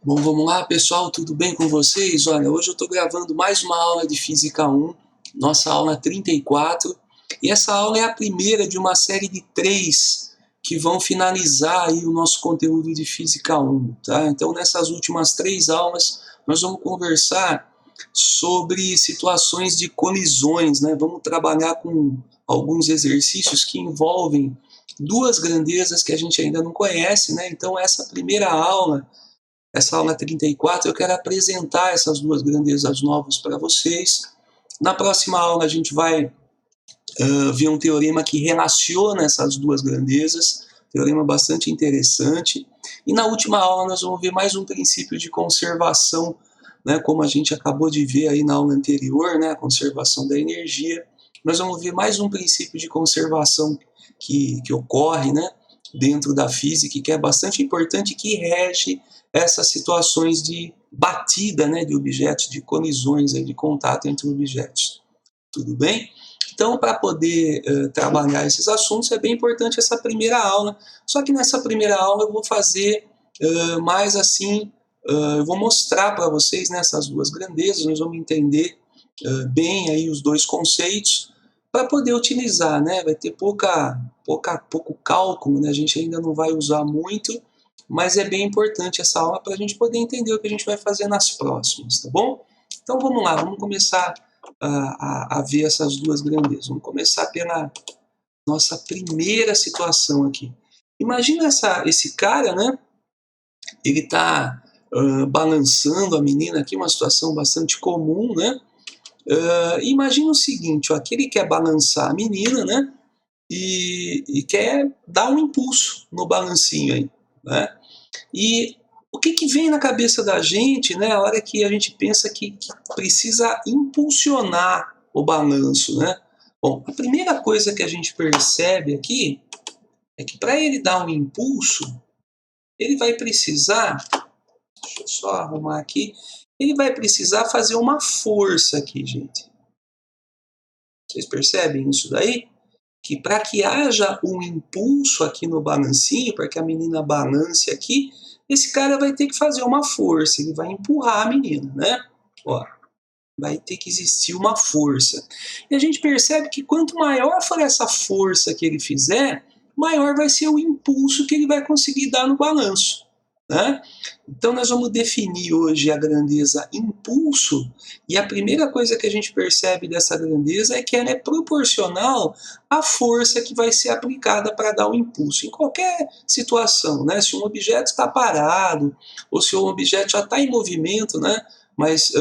Bom, vamos lá, pessoal, tudo bem com vocês? Olha, hoje eu estou gravando mais uma aula de Física 1, nossa aula 34, e essa aula é a primeira de uma série de 3 que vão finalizar aí o nosso conteúdo de Física 1, tá? Então, nessas últimas 3 aulas, nós vamos conversar sobre situações de colisões, né? Vamos trabalhar com alguns exercícios que envolvem duas grandezas que a gente ainda não conhece, né? Então, essa aula 34, eu quero apresentar essas duas grandezas novas para vocês. Na próxima aula, a gente vai ver um teorema que relaciona essas duas grandezas, teorema bastante interessante. E na última aula, nós vamos ver mais um princípio de conservação, né, como a gente acabou de ver aí na aula anterior, né, a conservação da energia. Nós vamos ver mais um princípio de conservação que ocorre, né, dentro da física, que é bastante importante, que rege essas situações de batida, né, de objetos, de colisões, de contato entre objetos. Tudo bem? Então, para poder trabalhar esses assuntos, é bem importante essa primeira aula. Só que nessa primeira aula eu vou fazer mais assim, eu vou mostrar para vocês nessas duas grandezas, nós vamos entender bem aí os dois conceitos, para poder utilizar, né? Vai ter pouco cálculo, né? A gente ainda não vai usar muito, mas é bem importante essa aula para a gente poder entender o que a gente vai fazer nas próximas, tá bom? Então vamos lá, vamos começar a ver essas duas grandezas. Vamos começar pela nossa primeira situação aqui. Imagina esse cara, né? Ele está balançando a menina aqui, uma situação bastante comum, né? Imagina o seguinte, ó, que ele quer balançar a menina, né? E quer dar um impulso no balancinho aí, né? E o que vem na cabeça da gente, né, a hora que a gente pensa que precisa impulsionar o balanço, né? Bom, a primeira coisa que a gente percebe aqui é que para ele dar um impulso, ele vai precisar, deixa eu só arrumar aqui, ele vai precisar fazer uma força aqui, gente. Vocês percebem isso daí? Que para que haja um impulso aqui no balancinho, para que a menina balance aqui, esse cara vai ter que fazer uma força, ele vai empurrar a menina, né? Ó, vai ter que existir uma força. E a gente percebe que quanto maior for essa força que ele fizer, maior vai ser o impulso que ele vai conseguir dar no balanço, né? Então nós vamos definir hoje a grandeza impulso, e a primeira coisa que a gente percebe dessa grandeza é que ela é proporcional à força que vai ser aplicada para dar o impulso, em qualquer situação, né? Se um objeto está parado, ou se um objeto já está em movimento, né? Mas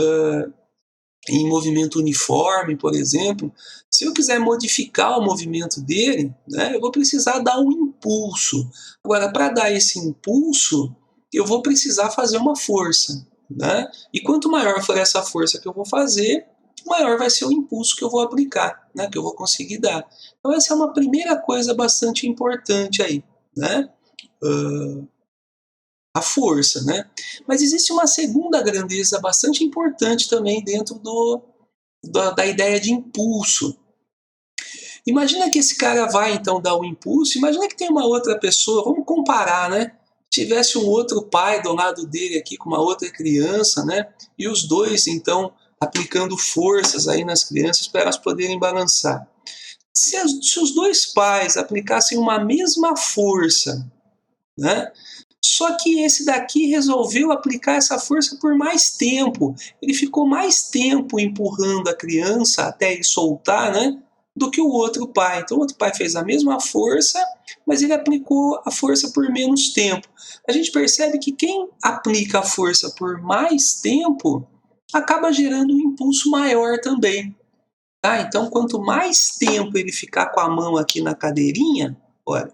em movimento uniforme, por exemplo, se eu quiser modificar o movimento dele, né, eu vou precisar dar um impulso. Agora, para dar esse impulso, eu vou precisar fazer uma força, né? E quanto maior for essa força que eu vou fazer, maior vai ser o impulso que eu vou aplicar, né, que eu vou conseguir dar. Então essa é uma primeira coisa bastante importante aí, né? A força, né? Mas existe uma segunda grandeza bastante importante também dentro da ideia de impulso. Imagina que esse cara vai então dar o impulso, imagina que tem uma outra pessoa, vamos comparar, né? Tivesse um outro pai do lado dele aqui com uma outra criança, né? E os dois então aplicando forças aí nas crianças para elas poderem balançar. Se os dois pais aplicassem uma mesma força, né? Só que esse daqui resolveu aplicar essa força por mais tempo. Ele ficou mais tempo empurrando a criança até ele soltar, né? Do que o outro pai. Então o outro pai fez a mesma força, mas ele aplicou a força por menos tempo. A gente percebe que quem aplica a força por mais tempo acaba gerando um impulso maior também. Tá? Então, quanto mais tempo ele ficar com a mão aqui na cadeirinha, olha,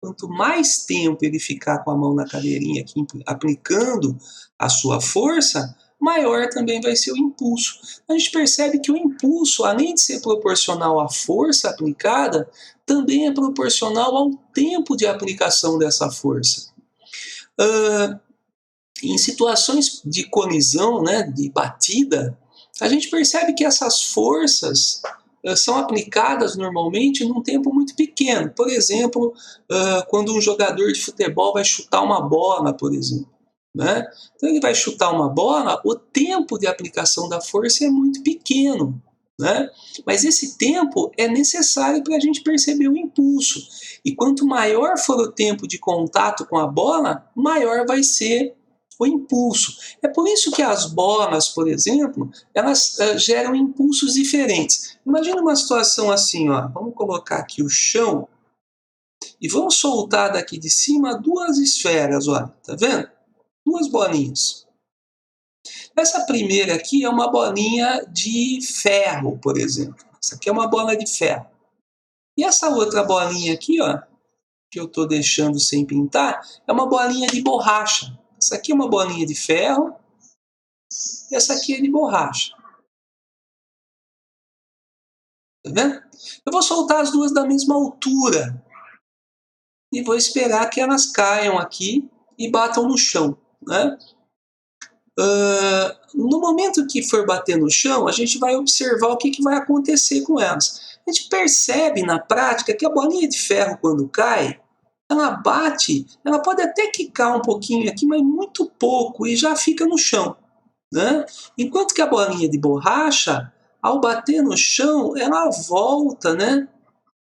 quanto mais tempo ele ficar com a mão na cadeirinha aqui, aplicando a sua força, maior também vai ser o impulso. A gente percebe que o impulso, além de ser proporcional à força aplicada, também é proporcional ao tempo de aplicação dessa força. Em situações de colisão, né, de batida, a gente percebe que essas forças são aplicadas normalmente num tempo muito pequeno. Por exemplo, quando um jogador de futebol vai chutar uma bola, por exemplo. né? Então ele vai chutar uma bola, o tempo de aplicação da força é muito pequeno, né? Mas esse tempo é necessário para a gente perceber o impulso. E quanto maior for o tempo de contato com a bola, maior vai ser o impulso. É por isso que as bolas, por exemplo, elas geram impulsos diferentes. Imagina uma situação assim, ó. Vamos colocar aqui o chão e vamos soltar daqui de cima duas esferas, olha, tá vendo? Duas bolinhas. Essa primeira aqui é uma bolinha de ferro, por exemplo. Essa aqui é uma bola de ferro. E essa outra bolinha aqui, ó, que eu estou deixando sem pintar, é uma bolinha de borracha. Essa aqui é uma bolinha de ferro e essa aqui é de borracha. Tá vendo? Eu vou soltar as duas da mesma altura e vou esperar que elas caiam aqui e batam no chão, né? No momento que for bater no chão, a gente vai observar o que vai acontecer com elas. A gente percebe na prática que a bolinha de ferro, quando cai, ela bate, ela pode até quicar um pouquinho aqui, mas muito pouco, e já fica no chão, né? Enquanto que a bolinha de borracha, ao bater no chão, ela volta, né?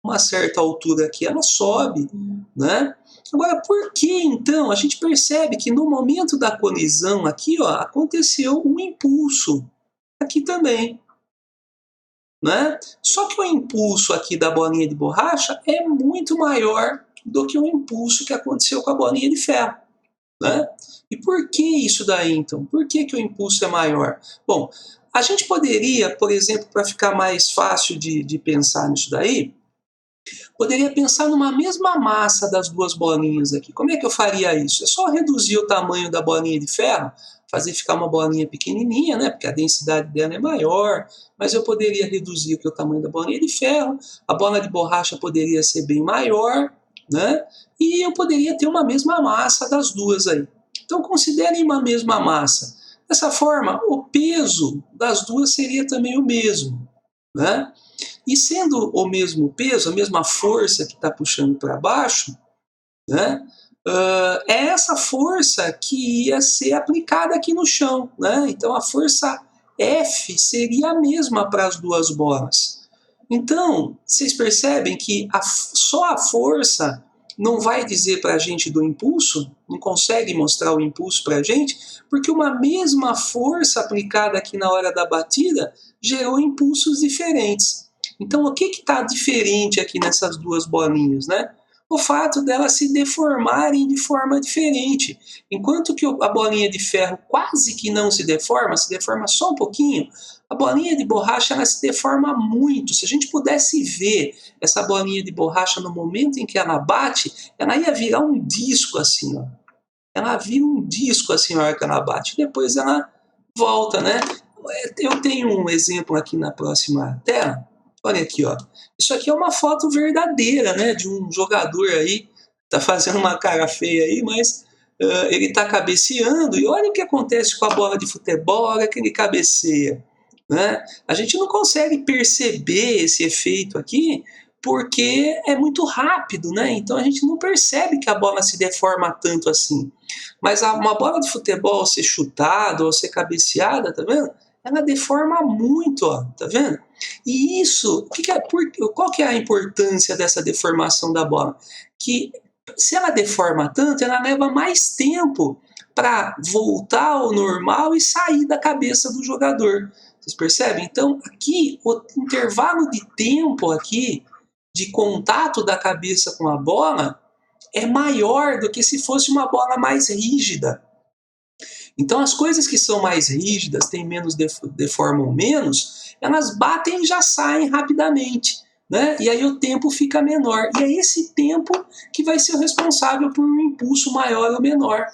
Uma certa altura aqui, ela sobe, né? Agora, por que então a gente percebe que no momento da colisão aqui, ó, aconteceu um impulso aqui também, né? Só que o impulso aqui da bolinha de borracha é muito maior do que o impulso que aconteceu com a bolinha de ferro, né? E por que isso daí, então? Por que o impulso é maior? Bom, a gente poderia, por exemplo, para ficar mais fácil de pensar nisso daí, poderia pensar numa mesma massa das duas bolinhas aqui. Como é que eu faria isso? É só reduzir o tamanho da bolinha de ferro, fazer ficar uma bolinha pequenininha, né? Porque a densidade dela é maior, mas eu poderia reduzir aqui o tamanho da bolinha de ferro, a bola de borracha poderia ser bem maior, né? E eu poderia ter uma mesma massa das duas aí. Então considerem uma mesma massa. Dessa forma, o peso das duas seria também o mesmo, né? E sendo o mesmo peso, a mesma força que está puxando para baixo, né, é essa força que ia ser aplicada aqui no chão, né? Então a força F seria a mesma para as duas bolas. Então, vocês percebem que só a força não vai dizer para a gente do impulso, não consegue mostrar o impulso para a gente, porque uma mesma força aplicada aqui na hora da batida gerou impulsos diferentes. Então, o que está diferente aqui nessas duas bolinhas, né? O fato delas se deformarem de forma diferente. Enquanto que a bolinha de ferro quase que não se deforma só um pouquinho, a bolinha de borracha ela se deforma muito. Se a gente pudesse ver essa bolinha de borracha no momento em que ela bate, ela ia virar um disco assim, ó. Ela vira um disco assim na hora que ela bate. Depois ela volta, né? Eu tenho um exemplo aqui na próxima tela. Olha aqui, ó. Isso aqui é uma foto verdadeira, né? De um jogador aí. Tá fazendo uma cara feia aí, mas ele tá cabeceando. E olha o que acontece com a bola de futebol, olha que ele cabeceia, né? A gente não consegue perceber esse efeito aqui porque é muito rápido, né? Então a gente não percebe que a bola se deforma tanto assim. Mas uma bola de futebol ser chutada ou ser cabeceada, tá vendo? Ela deforma muito, ó, tá vendo? E isso, qual que é a importância dessa deformação da bola? Que se ela deforma tanto, ela leva mais tempo para voltar ao normal e sair da cabeça do jogador. Vocês percebem? Então, aqui, o intervalo de tempo aqui de contato da cabeça com a bola é maior do que se fosse uma bola mais rígida. Então, as coisas que são mais rígidas, têm menos deformam menos, elas batem e já saem rapidamente, né? E aí o tempo fica menor. E é esse tempo que vai ser o responsável por um impulso maior ou menor.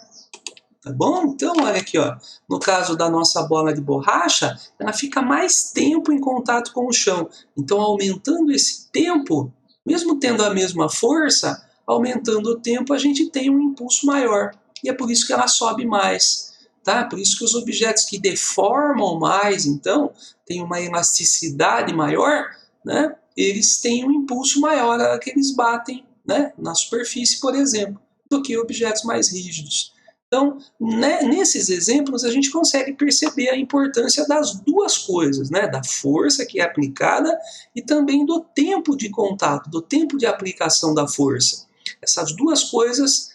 Tá bom? Então, olha aqui, ó. No caso da nossa bola de borracha, ela fica mais tempo em contato com o chão. Então, aumentando esse tempo, mesmo tendo a mesma força, aumentando o tempo, a gente tem um impulso maior. E é por isso que ela sobe mais. Tá? Por isso que os objetos que deformam mais, então, têm uma elasticidade maior, né? Eles têm um impulso maior a que eles batem, né? Na superfície, por exemplo, do que objetos mais rígidos. Então, né, nesses exemplos, a gente consegue perceber a importância das duas coisas, né? Da força que é aplicada e também do tempo de contato, do tempo de aplicação da força. Essas duas coisas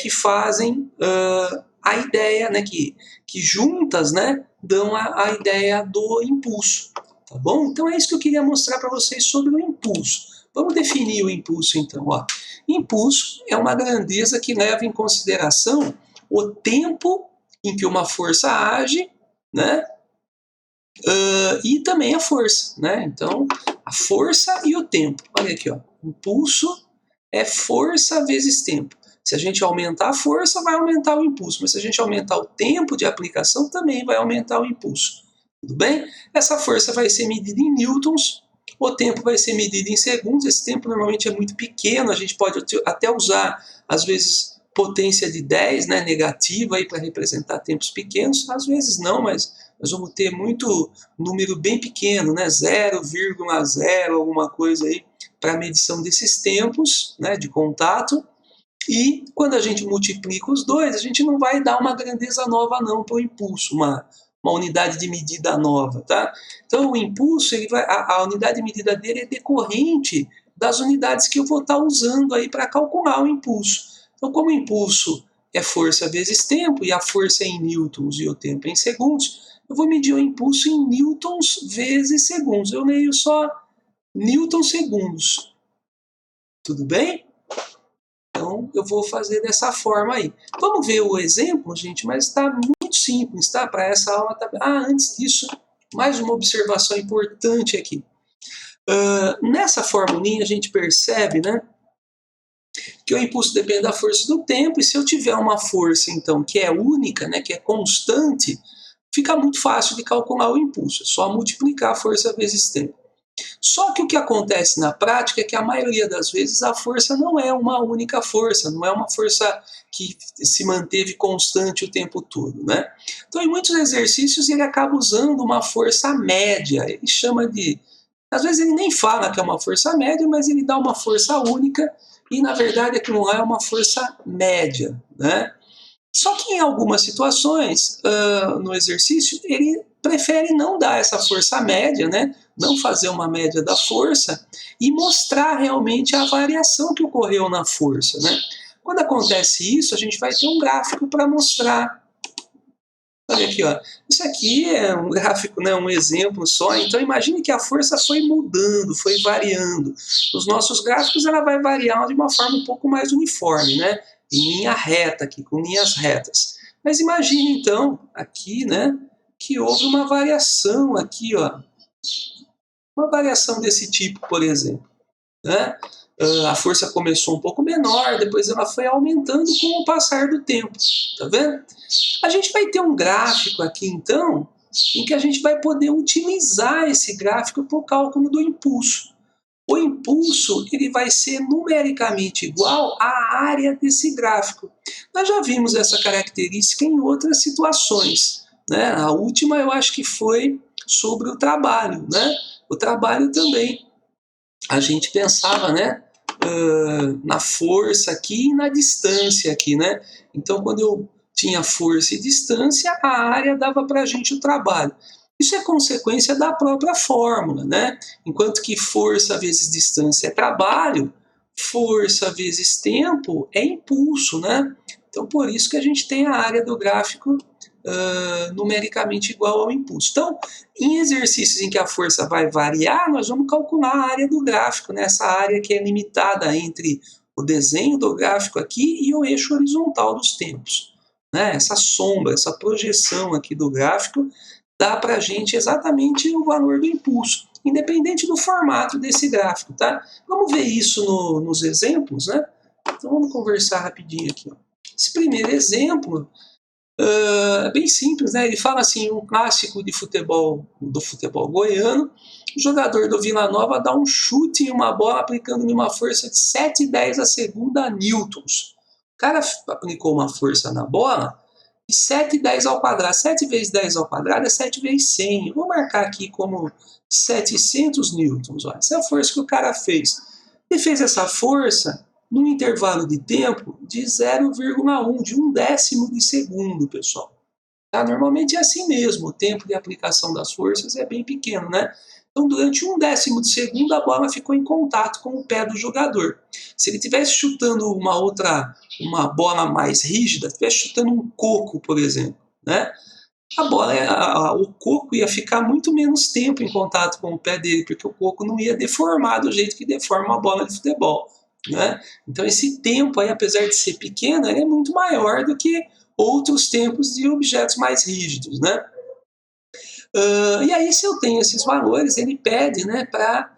que fazem a ideia, né, que juntas, né, dão a ideia do impulso. Tá bom? Então é isso que eu queria mostrar para vocês sobre o impulso. Vamos definir o impulso então. Ó. Impulso é uma grandeza que leva em consideração o tempo em que uma força age, né? E também a força, né? Então, a força e o tempo. Olha aqui, ó. Impulso é força vezes tempo. Se a gente aumentar a força, vai aumentar o impulso. Mas se a gente aumentar o tempo de aplicação, também vai aumentar o impulso. Tudo bem? Essa força vai ser medida em newtons, o tempo vai ser medido em segundos. Esse tempo normalmente é muito pequeno, a gente pode até usar, às vezes, potência de 10, né, negativa, para representar tempos pequenos. Às vezes não, mas nós vamos ter muito número bem pequeno, né, 0,0 alguma coisa aí, para medição desses tempos, né, de contato. E quando a gente multiplica os dois, a gente não vai dar uma grandeza nova não para o impulso, uma unidade de medida nova, tá? Então o impulso, a unidade de medida dele é decorrente das unidades que eu vou estar usando aí para calcular o impulso. Então como o impulso é força vezes tempo, e a força é em newtons e o tempo é em segundos, eu vou medir o impulso em newtons vezes segundos. Eu leio só newtons segundos. Tudo bem? Então, eu vou fazer dessa forma aí. Vamos ver o exemplo, gente, mas está muito simples, tá? Para essa aula. Tá... antes disso, mais uma observação importante aqui. Nessa formulinha, a gente percebe, né, que o impulso depende da força do tempo, e se eu tiver uma força, então, que é única, né, que é constante, fica muito fácil de calcular o impulso. É só multiplicar a força vezes tempo. Só que o que acontece na prática é que a maioria das vezes a força não é uma única força, não é uma força que se manteve constante o tempo todo, né? Então, em muitos exercícios, ele acaba usando uma força média. Ele chama de... Às vezes ele nem fala que é uma força média, mas ele dá uma força única e, na verdade, aquilo lá é uma força média, né? Só que em algumas situações, no exercício, ele prefere não dar essa força média, né? Não fazer uma média da força e mostrar realmente a variação que ocorreu na força, né? Quando acontece isso, a gente vai ter um gráfico para mostrar. Olha aqui, ó. Isso aqui é um gráfico, né, um exemplo só. Então imagine que a força foi mudando, foi variando. Nos nossos gráficos ela vai variar de uma forma um pouco mais uniforme, né? Em linha reta aqui, com linhas retas. Mas imagine então aqui, né, que houve uma variação aqui, ó. Uma variação desse tipo, por exemplo, né? A força começou um pouco menor, depois ela foi aumentando com o passar do tempo, tá vendo? A gente vai ter um gráfico aqui, então, em que a gente vai poder utilizar esse gráfico para o cálculo do impulso. O impulso ele vai ser numericamente igual à área desse gráfico. Nós já vimos essa característica em outras situações, né? A última eu acho que foi sobre o trabalho, né? O trabalho também. A gente pensava, né, na força aqui e na distância aqui, né? Então, quando eu tinha força e distância, a área dava para a gente o trabalho. Isso é consequência da própria fórmula, né? Enquanto que força vezes distância é trabalho, força vezes tempo é impulso, né? Então, por isso que a gente tem a área do gráfico numericamente igual ao impulso. Então, em exercícios em que a força vai variar, nós vamos calcular a área do gráfico, né? Essa área que é limitada entre o desenho do gráfico aqui e o eixo horizontal dos tempos, né? Essa sombra, essa projeção aqui do gráfico dá para a gente exatamente o valor do impulso, independente do formato desse gráfico, tá? Vamos ver isso nos exemplos, né? Então vamos conversar rapidinho aqui. Ó. Esse primeiro exemplo é bem simples, né? Ele fala assim, um clássico de futebol, do futebol goiano, o jogador do Vila Nova dá um chute em uma bola aplicando uma força de 7,10 a segunda newtons. O cara aplicou uma força na bola de 7,10 ao quadrado. 7 vezes 10 ao quadrado é 7 vezes 100. Eu vou marcar aqui como 700 newtons. Ó. Essa é a força que o cara fez. Ele fez essa força num intervalo de tempo de 0,1, de 1/10 de segundo, pessoal. Tá? Normalmente é assim mesmo, o tempo de aplicação das forças é bem pequeno, né? Então, durante 1/10 de segundo, a bola ficou em contato com o pé do jogador. Se ele estivesse chutando uma bola mais rígida, estivesse chutando um coco, por exemplo, né? O coco ia ficar muito menos tempo em contato com o pé dele, porque o coco não ia deformar do jeito que deforma uma bola de futebol, né? Então esse tempo aí, apesar de ser pequeno, ele é muito maior do que outros tempos de objetos mais rígidos, né? E aí, se eu tenho esses valores, ele pede, né, para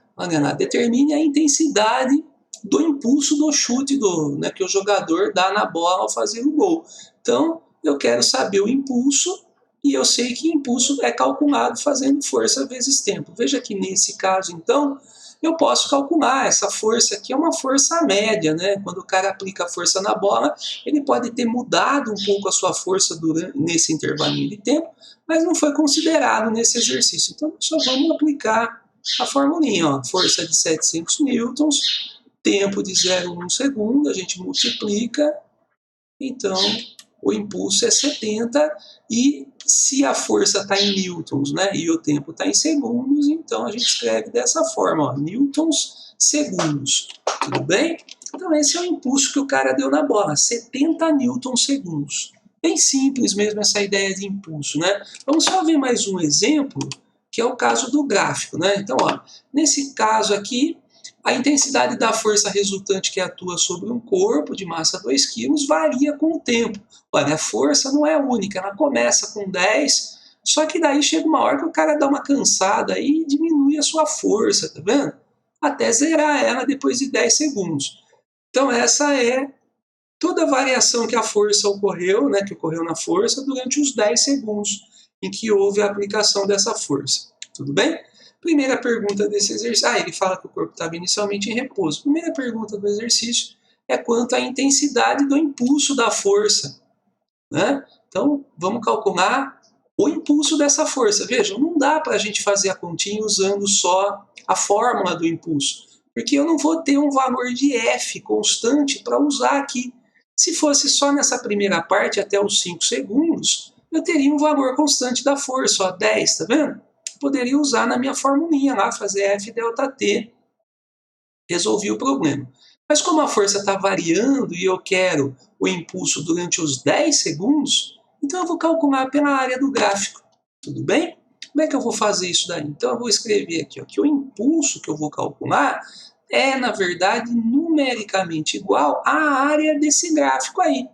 determine a intensidade do impulso do chute né, que o jogador dá na bola ao fazer o gol. Então, eu quero saber o impulso e eu sei que impulso é calculado fazendo força vezes tempo. Veja que nesse caso, então, eu posso calcular. Essa força aqui é uma força média, né? Quando o cara aplica a força na bola, ele pode ter mudado um pouco a sua força nesse intervalinho de tempo, mas não foi considerado nesse exercício. Então, só vamos aplicar a formulinha, ó. Força de 700 newtons, tempo de 0,1 segundo, a gente multiplica, então o impulso é 70, e se a força está em newtons, né, e o tempo está em segundos, então a gente escreve dessa forma, ó, newtons segundos, tudo bem? Então esse é o impulso que o cara deu na bola, 70 newtons segundos. Bem simples mesmo essa ideia de impulso, né? Vamos só ver mais um exemplo, que é o caso do gráfico, né? Então, ó, nesse caso aqui, a intensidade da força resultante que atua sobre um corpo de massa 2 kg varia com o tempo. Olha, a força não é única, ela começa com 10, só que daí chega uma hora que o cara dá uma cansada e diminui a sua força, tá vendo? Até zerar ela depois de 10 segundos. Então essa é toda a variação que a força ocorreu, né, que ocorreu na força durante os 10 segundos em que houve a aplicação dessa força. Tudo bem? Primeira pergunta desse exercício. Ele fala que o corpo estava inicialmente em repouso. Primeira pergunta do exercício é quanto à intensidade do impulso da força, né? Então, vamos calcular o impulso dessa força. Vejam, não dá para a gente fazer a continha usando só a fórmula do impulso, porque eu não vou ter um valor de F constante para usar aqui. Se fosse só nessa primeira parte, até os 5 segundos, eu teria um valor constante da força, ó, 10, tá vendo? Poderia usar na minha formulinha lá, fazer F delta T, resolvi o problema. Mas como a força está variando e eu quero o impulso durante os 10 segundos, então eu vou calcular pela área do gráfico, tudo bem? Como é que eu vou fazer isso daí? Então eu vou escrever aqui, ó, que o impulso que eu vou calcular é, na verdade, numericamente igual à área desse gráfico aí.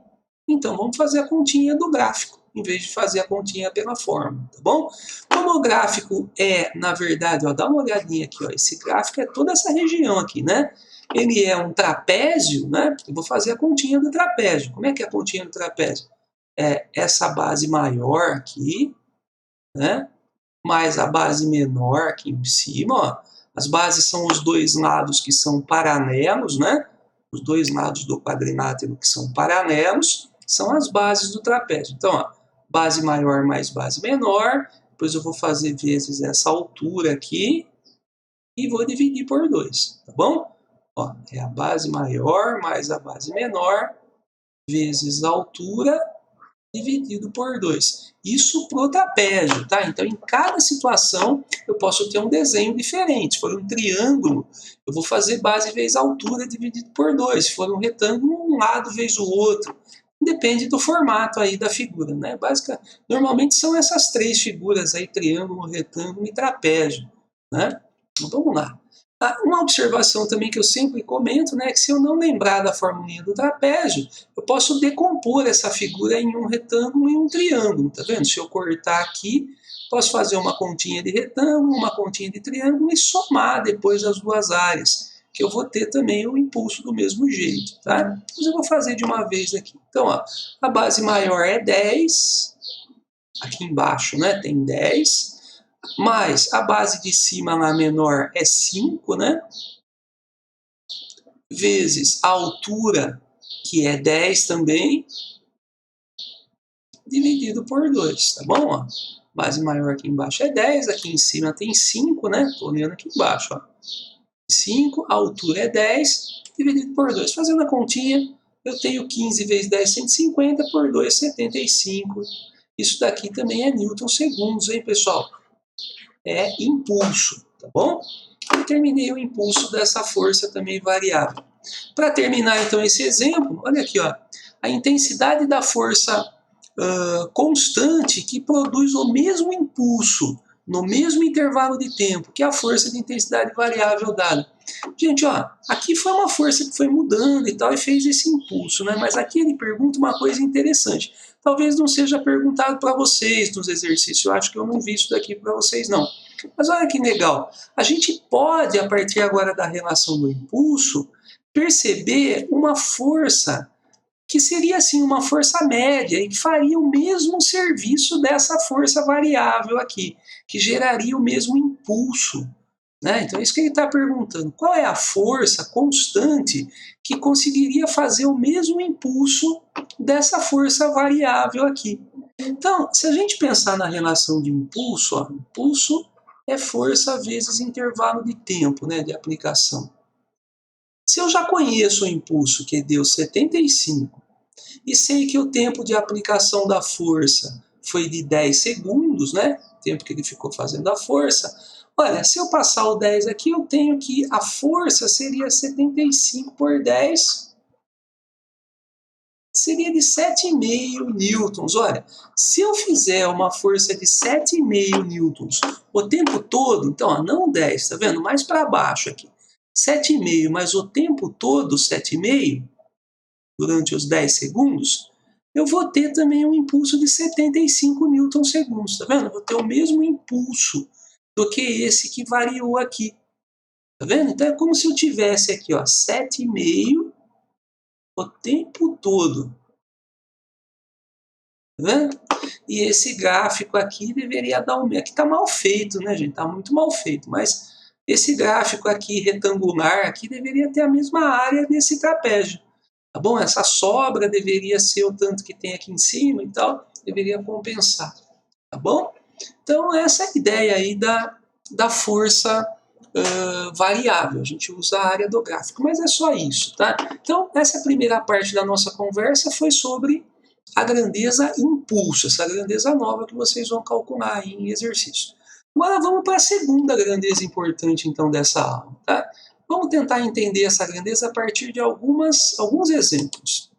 Então vamos fazer a continha do gráfico, em vez de fazer a continha pela fórmula, tá bom? Como o gráfico é, na verdade, ó, dá uma olhadinha aqui, ó, esse gráfico é toda essa região aqui, né? Ele é um trapézio, né? Eu vou fazer a continha do trapézio. Como é que é a continha do trapézio? É essa base maior aqui, né? Mais a base menor aqui em cima, ó. As bases são os dois lados que são paralelos, né? Os dois lados do quadrilátero que são paralelos são as bases do trapézio. Então, ó, base maior mais base menor, depois eu vou fazer vezes essa altura aqui e vou dividir por 2, tá bom? Ó, é a base maior mais a base menor vezes a altura dividido por 2. Isso para o trapézio, tá? Então, em cada situação, eu posso ter um desenho diferente. Se for um triângulo, eu vou fazer base vezes altura dividido por 2. Se for um retângulo, um lado vezes o outro. Depende do formato aí da figura, né? Normalmente são essas 3 figuras aí, triângulo, retângulo e trapézio, né? Então, vamos lá. Uma observação também que eu sempre comento, né, é que se eu não lembrar da formulinha do trapézio, eu posso decompor essa figura em um retângulo e um triângulo, tá vendo? Se eu cortar aqui, posso fazer uma continha de retângulo, uma continha de triângulo e somar depois as duas áreas, que eu vou ter também o impulso do mesmo jeito, tá? Mas eu vou fazer de uma vez aqui. Então, ó, a base maior é 10, aqui embaixo, né, tem 10, mais a base de cima lá menor é 5, né? Vezes a altura, que é 10 também, dividido por 2, tá bom? Ó, base maior aqui embaixo é 10, aqui em cima tem 5, né? Tô olhando aqui embaixo, ó. 5, a altura é 10, dividido por 2. Fazendo a continha, eu tenho 15 vezes 10, 150, por 2, 75. Isso daqui também é newtons segundos, hein, pessoal? É impulso, tá bom? Determinei o impulso dessa força também variável. Para terminar, então, esse exemplo, olha aqui, ó, a intensidade da força constante que produz o mesmo impulso no mesmo intervalo de tempo que a força de intensidade variável dada. Gente, ó, aqui foi uma força que foi mudando e tal e fez esse impulso, né? Mas aqui ele pergunta uma coisa interessante. Talvez não seja perguntado para vocês nos exercícios, eu acho que eu não vi isso daqui para vocês não. Mas olha que legal, a gente pode, a partir agora da relação do impulso, perceber uma força que seria assim uma força média e que faria o mesmo serviço dessa força variável aqui, que geraria o mesmo impulso. Né? Então é isso que ele está perguntando. Qual é a força constante que conseguiria fazer o mesmo impulso dessa força variável aqui? Então, se a gente pensar na relação de impulso, ó, impulso é força vezes intervalo de tempo, né, de aplicação. Se eu já conheço o impulso, que deu 75, e sei que o tempo de aplicação da força foi de 10 segundos, né? O tempo que ele ficou fazendo a força. Olha, se eu passar o 10 aqui, eu tenho que a força seria 75 por 10, seria de 7,5 newtons. Olha, se eu fizer uma força de 7,5 newtons o tempo todo, então, ó, não 10, tá vendo? Mais para baixo aqui. 7,5, mas o tempo todo 7,5, durante os 10 segundos, eu vou ter também um impulso de 75 newtons segundos, tá vendo? Eu vou ter o mesmo impulso do que esse que variou aqui, tá vendo? Então é como se eu tivesse aqui, ó, 7,5 o tempo todo, tá vendo? E esse gráfico aqui deveria dar um... Aqui tá mal feito, né, gente? Tá muito mal feito, mas esse gráfico aqui retangular aqui deveria ter a mesma área desse trapézio. Tá bom? Essa sobra deveria ser o tanto que tem aqui em cima e tal, deveria compensar, tá bom? Então, essa é a ideia aí da força variável. A gente usa a área do gráfico, mas é só isso, tá? Então, essa primeira parte da nossa conversa foi sobre a grandeza impulso, essa grandeza nova que vocês vão calcular aí em exercício. Agora vamos para a segunda grandeza importante, então, dessa aula, tá? Vamos tentar entender essa grandeza a partir de alguns exemplos.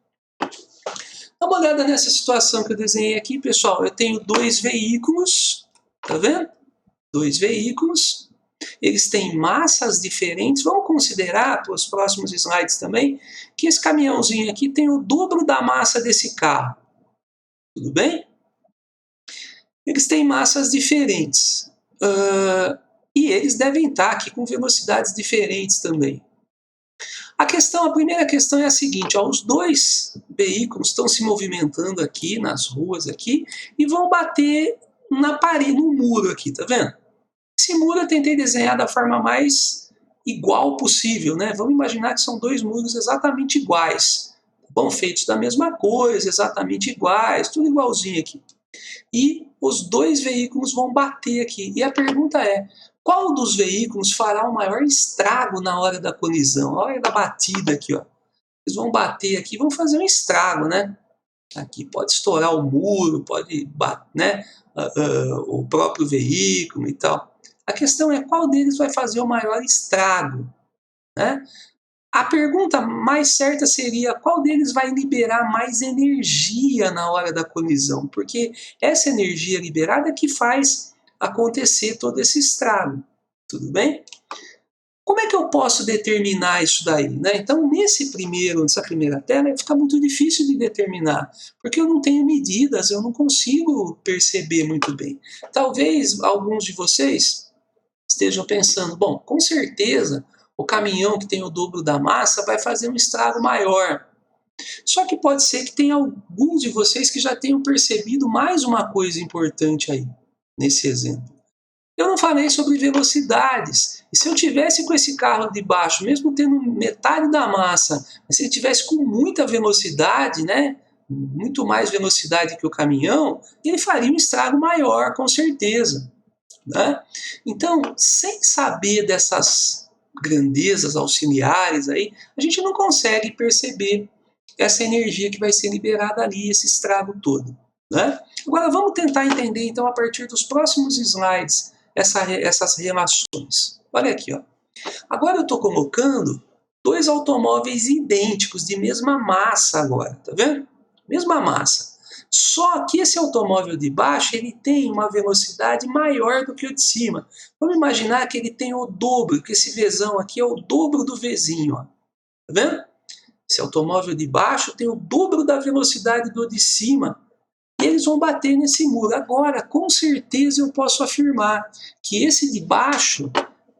Dá uma olhada nessa situação que eu desenhei aqui, pessoal. Eu tenho dois veículos, tá vendo? Dois veículos. Eles têm massas diferentes. Vamos considerar, para os próximos slides também, que esse caminhãozinho aqui tem o dobro da massa desse carro. Tudo bem? Eles têm massas diferentes. E eles devem estar aqui com velocidades diferentes também. A primeira questão é a seguinte, ó, os dois veículos estão se movimentando aqui nas ruas aqui e vão bater na parede, no muro aqui, tá vendo? Esse muro eu tentei desenhar da forma mais igual possível, né? Vamos imaginar que são dois muros exatamente iguais, bom, feitos da mesma coisa, exatamente iguais, tudo igualzinho aqui. E os dois veículos vão bater aqui. E a pergunta é, qual dos veículos fará o maior estrago na hora da colisão? Na hora da batida aqui, ó. Eles vão bater aqui, vão fazer um estrago, né? Aqui pode estourar o muro, pode bater, né? O próprio veículo e tal. A questão é qual deles vai fazer o maior estrago, né? A pergunta mais certa seria qual deles vai liberar mais energia na hora da colisão, porque essa energia liberada é que faz acontecer todo esse estrago, tudo bem? Como é que eu posso determinar isso daí, né? Então, nessa primeira tela, fica muito difícil de determinar, porque eu não tenho medidas, eu não consigo perceber muito bem. Talvez alguns de vocês estejam pensando, bom, com certeza o caminhão que tem o dobro da massa vai fazer um estrago maior. Só que pode ser que tenha alguns de vocês que já tenham percebido mais uma coisa importante aí, nesse exemplo. Eu não falei sobre velocidades. E se eu tivesse com esse carro de baixo, mesmo tendo metade da massa, mas se ele tivesse com muita velocidade, né, muito mais velocidade que o caminhão, ele faria um estrago maior, com certeza. Né? Então, sem saber dessas grandezas auxiliares aí, a gente não consegue perceber essa energia que vai ser liberada ali, esse estrago todo, né? Agora vamos tentar entender então a partir dos próximos slides essas relações. Olha aqui, ó. Agora eu estou colocando dois automóveis idênticos, de mesma massa agora, tá vendo? Mesma massa. Só que esse automóvel de baixo, ele tem uma velocidade maior do que o de cima. Vamos imaginar que ele tem o dobro, que esse Vzão aqui é o dobro do Vzinho, ó. Tá vendo? Esse automóvel de baixo tem o dobro da velocidade do de cima. E eles vão bater nesse muro. Agora, com certeza eu posso afirmar que esse de baixo,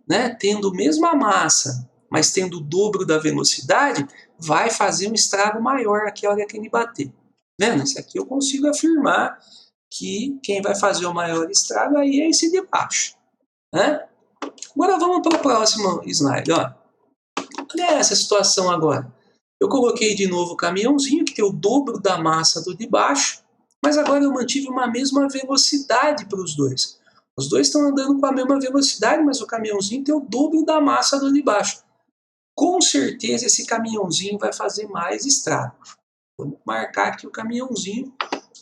né, tendo a mesma massa, mas tendo o dobro da velocidade, vai fazer um estrago maior aqui a hora que ele bater. Vendo? Isso aqui eu consigo afirmar que quem vai fazer o maior estrago aí é esse de baixo, né? Agora vamos para o próximo slide. Ó. Olha essa situação agora. Eu coloquei de novo o caminhãozinho, que tem o dobro da massa do de baixo, mas agora eu mantive uma mesma velocidade para os dois. Os dois estão andando com a mesma velocidade, mas o caminhãozinho tem o dobro da massa do de baixo. Com certeza esse caminhãozinho vai fazer mais estrago. Vamos marcar aqui o caminhãozinho,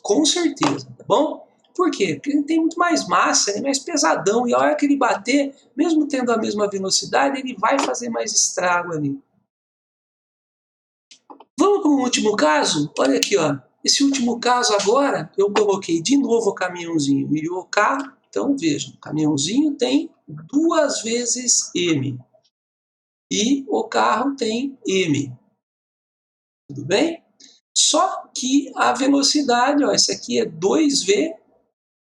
com certeza, tá bom? Por quê? Porque ele tem muito mais massa, ele é mais pesadão, e a hora que ele bater, mesmo tendo a mesma velocidade, ele vai fazer mais estrago ali. Vamos para o último caso? Olha aqui, ó. Esse último caso agora, eu coloquei de novo o caminhãozinho e o carro. Então, vejam, o caminhãozinho tem 2 vezes M. E o carro tem M. Tudo bem? Só que a velocidade, ó, esse aqui é 2V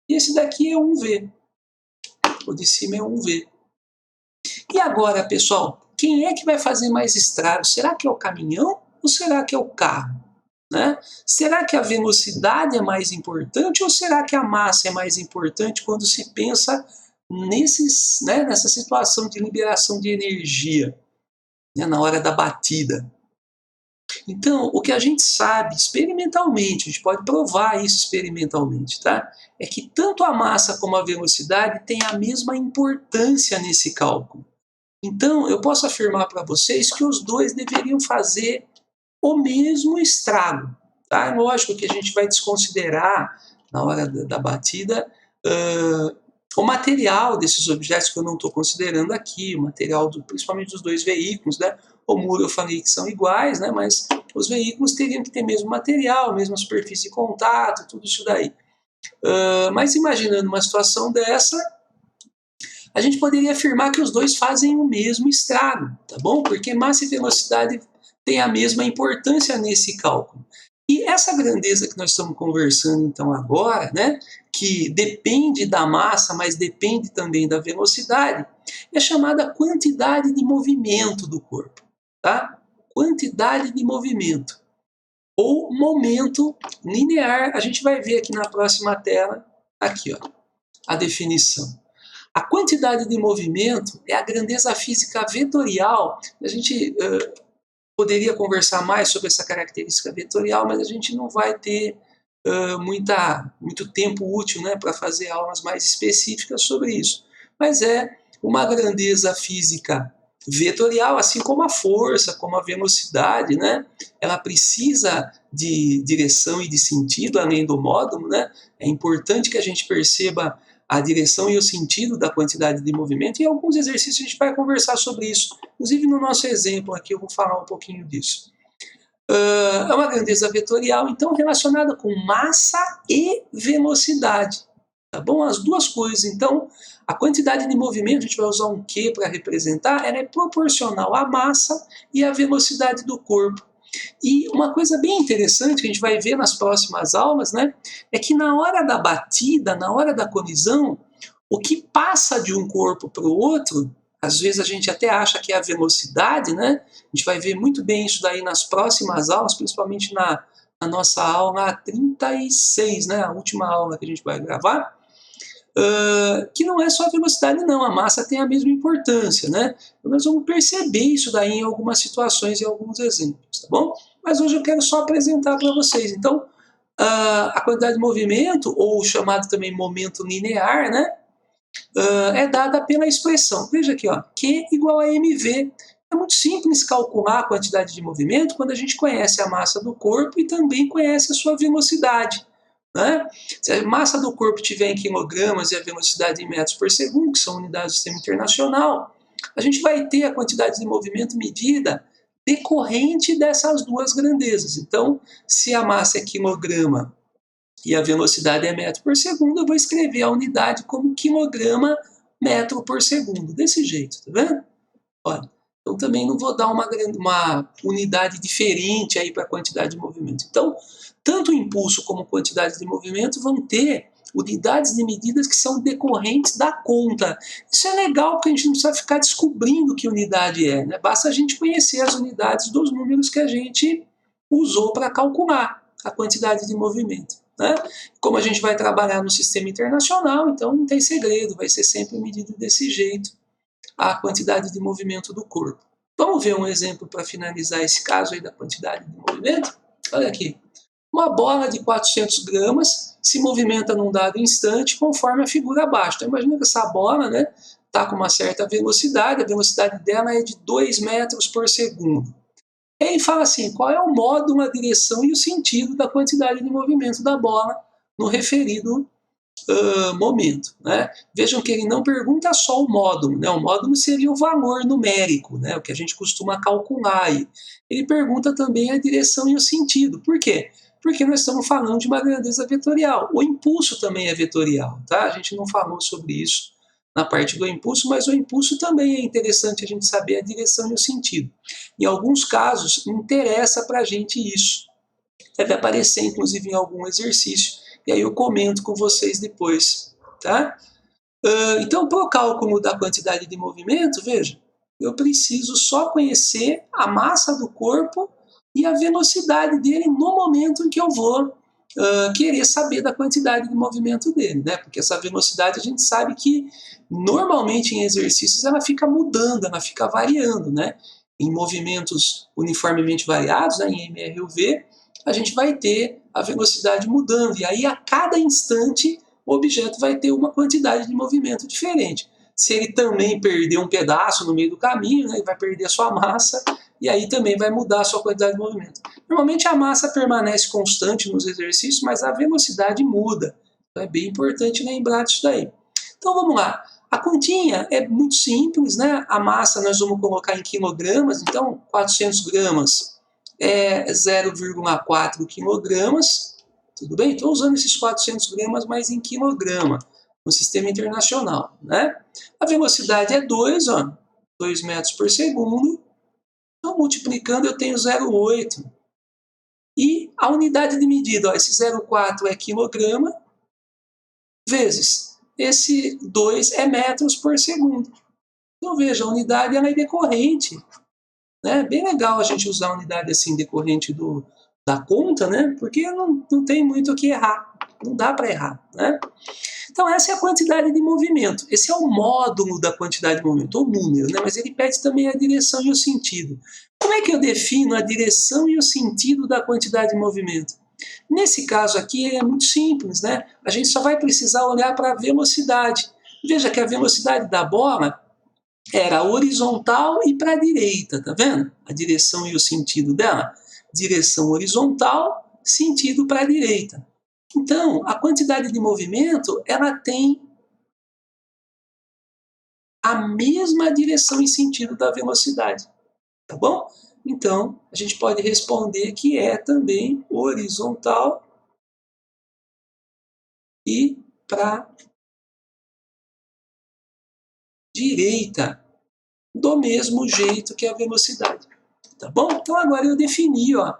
e esse daqui é 1V. O de cima é 1V. E agora, pessoal, quem é que vai fazer mais estrago? Será que é o caminhão ou será que é o carro? Né? Será que a velocidade é mais importante ou será que a massa é mais importante quando se pensa nessa situação de liberação de energia, né, na hora da batida? Então, o que a gente sabe experimentalmente, a gente pode provar isso experimentalmente, tá? É que tanto a massa como a velocidade têm a mesma importância nesse cálculo. Então, eu posso afirmar para vocês que os dois deveriam fazer o mesmo estrago. Tá? É lógico que a gente vai desconsiderar, na hora da batida, o material desses objetos que eu não estou considerando aqui, o material principalmente dos dois veículos, né? O muro eu falei que são iguais, né? Mas os veículos teriam que ter mesmo material, mesma superfície de contato, tudo isso daí. Mas imaginando uma situação dessa, a gente poderia afirmar que os dois fazem o mesmo estrago, tá bom? Porque massa e velocidade têm a mesma importância nesse cálculo. E essa grandeza que nós estamos conversando então agora, né, que depende da massa, mas depende também da velocidade, é chamada quantidade de movimento do corpo, tá? Quantidade de movimento ou momento linear. A gente vai ver aqui na próxima tela, aqui, ó, a definição. A quantidade de movimento é a grandeza física vetorial. A gente poderia conversar mais sobre essa característica vetorial, mas a gente não vai ter muito tempo útil, né, para fazer aulas mais específicas sobre isso. Mas é uma grandeza física vetorial, assim como a força, como a velocidade, né? Ela precisa de direção e de sentido, além do módulo, né? É importante que a gente perceba a direção e o sentido da quantidade de movimento, e em alguns exercícios a gente vai conversar sobre isso. Inclusive no nosso exemplo aqui eu vou falar um pouquinho disso. É uma grandeza vetorial, então, relacionada com massa e velocidade. Tá bom? As duas coisas. Então, a quantidade de movimento, a gente vai usar um Q para representar, ela é proporcional à massa e à velocidade do corpo. E uma coisa bem interessante que a gente vai ver nas próximas aulas, né, é que na hora da batida, na hora da colisão, o que passa de um corpo para o outro, às vezes a gente até acha que é a velocidade, né? A gente vai ver muito bem isso daí nas próximas aulas, principalmente na nossa aula 36, né, a última aula que a gente vai gravar, que não é só a velocidade não, a massa tem a mesma importância, né? Então nós vamos perceber isso daí em algumas situações e alguns exemplos, tá bom? Mas hoje eu quero só apresentar para vocês. Então, a quantidade de movimento, ou chamado também momento linear, né? é dada pela expressão. Veja aqui, ó, Q igual a mv. É muito simples calcular a quantidade de movimento quando a gente conhece a massa do corpo e também conhece a sua velocidade. Né? Se a massa do corpo estiver em quilogramas e a velocidade em metros por segundo, que são unidades do sistema internacional, a gente vai ter a quantidade de movimento medida decorrente dessas duas grandezas. Então, se a massa é quilograma e a velocidade é metro por segundo, eu vou escrever a unidade como quilograma metro por segundo, desse jeito, tá vendo? Olha, então também não vou dar uma unidade diferente aí para a quantidade de movimento. Então, tanto o impulso como quantidade de movimento vão ter unidades de medidas que são decorrentes da conta. Isso é legal porque a gente não precisa ficar descobrindo que unidade é, né? Basta a gente conhecer as unidades dos números que a gente usou para calcular a quantidade de movimento. Né? Como a gente vai trabalhar no sistema internacional, então não tem segredo, vai ser sempre medido desse jeito a quantidade de movimento do corpo. Vamos ver um exemplo para finalizar esse caso aí da quantidade de movimento? Olha aqui. Uma bola de 400 gramas se movimenta num dado instante conforme a figura abaixo. Então imagina que essa bola está com uma certa velocidade, a velocidade dela é de 2 metros por segundo. E aí fala assim, qual é o módulo, a direção e o sentido da quantidade de movimento da bola no referido momento. Né? Vejam que ele não pergunta só o módulo, né? O módulo seria o valor numérico, né? O que a gente costuma calcular. Ele pergunta também a direção e o sentido. Por quê? Porque nós estamos falando de uma grandeza vetorial. O impulso também é vetorial. Tá? A gente não falou sobre isso na parte do impulso, mas o impulso também é interessante a gente saber a direção e o sentido. Em alguns casos, interessa para a gente isso. Deve aparecer, inclusive, em algum exercício. E aí eu comento com vocês depois. Tá? Então, para o cálculo da quantidade de movimento, veja, eu preciso só conhecer a massa do corpo e a velocidade dele no momento em que eu vou querer saber da quantidade de movimento dele, né? Porque essa velocidade a gente sabe que normalmente em exercícios ela fica mudando, ela fica variando, né? Em movimentos uniformemente variados, né, em mr ou v, a gente vai ter a velocidade mudando, e aí a cada instante o objeto vai ter uma quantidade de movimento diferente. Se ele também perder um pedaço no meio do caminho, né, ele vai perder a sua massa, e aí também vai mudar a sua quantidade de movimento. Normalmente a massa permanece constante nos exercícios, mas a velocidade muda. Então é bem importante lembrar disso daí. Então vamos lá. A continha é muito simples, né? A massa nós vamos colocar em quilogramas, então 400 gramas é 0,4 quilogramas, tudo bem? Estou usando esses 400 gramas, mas em quilograma, no sistema internacional, né? A velocidade é 2, ó, 2 metros por segundo, então multiplicando eu tenho 0,8. E a unidade de medida, ó, esse 0,4 é quilograma, vezes esse 2 é metros por segundo. Então veja, a unidade ela é decorrente. Né? Bem legal a gente usar a unidade assim decorrente da conta, né? Porque não tem muito o que errar, não dá para errar. Né? Então essa é a quantidade de movimento, esse é o módulo da quantidade de movimento, o número, né? Mas ele pede também a direção e o sentido. Como é que eu defino a direção e o sentido da quantidade de movimento? Nesse caso aqui é muito simples, né? A gente só vai precisar olhar para a velocidade. Veja que a velocidade da bola era horizontal e para a direita, tá vendo? A direção e o sentido dela. Direção horizontal, sentido para a direita. Então, a quantidade de movimento, ela tem a mesma direção e sentido da velocidade, tá bom? Então, a gente pode responder que é também horizontal e para direita, do mesmo jeito que a velocidade. Tá bom? Então agora eu defini, ó,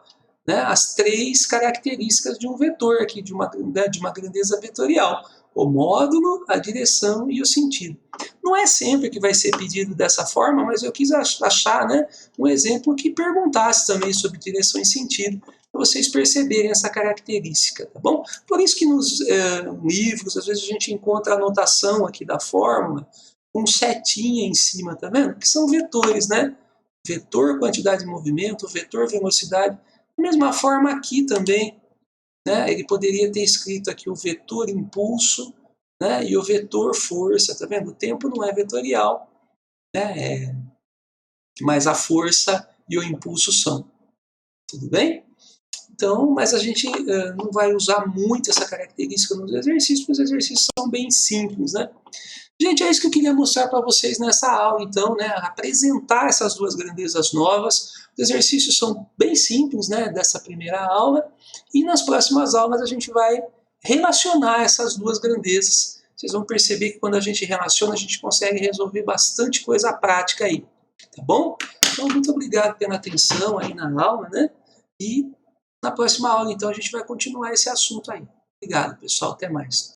né, as 3 características de um vetor aqui, de uma grandeza vetorial. O módulo, a direção e o sentido. Não é sempre que vai ser pedido dessa forma, mas eu quis achar, né, um exemplo que perguntasse também sobre direção e sentido, para vocês perceberem essa característica, tá bom? Por isso que nos livros, às vezes a gente encontra a anotação aqui da fórmula, com setinha em cima, tá vendo? Que são vetores, né? Vetor quantidade de movimento, vetor velocidade. Da mesma forma aqui também, né? Ele poderia ter escrito aqui o vetor impulso né? E o vetor força, tá vendo? O tempo não é vetorial, né? Mas a força e o impulso são. Tudo bem? Então, mas a gente não vai usar muito essa característica nos exercícios, porque os exercícios são bem simples, né? Gente, é isso que eu queria mostrar para vocês nessa aula, então, né? Apresentar essas duas grandezas novas. Os exercícios são bem simples, né? Dessa primeira aula. E nas próximas aulas a gente vai relacionar essas duas grandezas. Vocês vão perceber que quando a gente relaciona, a gente consegue resolver bastante coisa prática aí. Tá bom? Então, muito obrigado pela atenção aí na aula, né? E na próxima aula, então, a gente vai continuar esse assunto aí. Obrigado, pessoal. Até mais.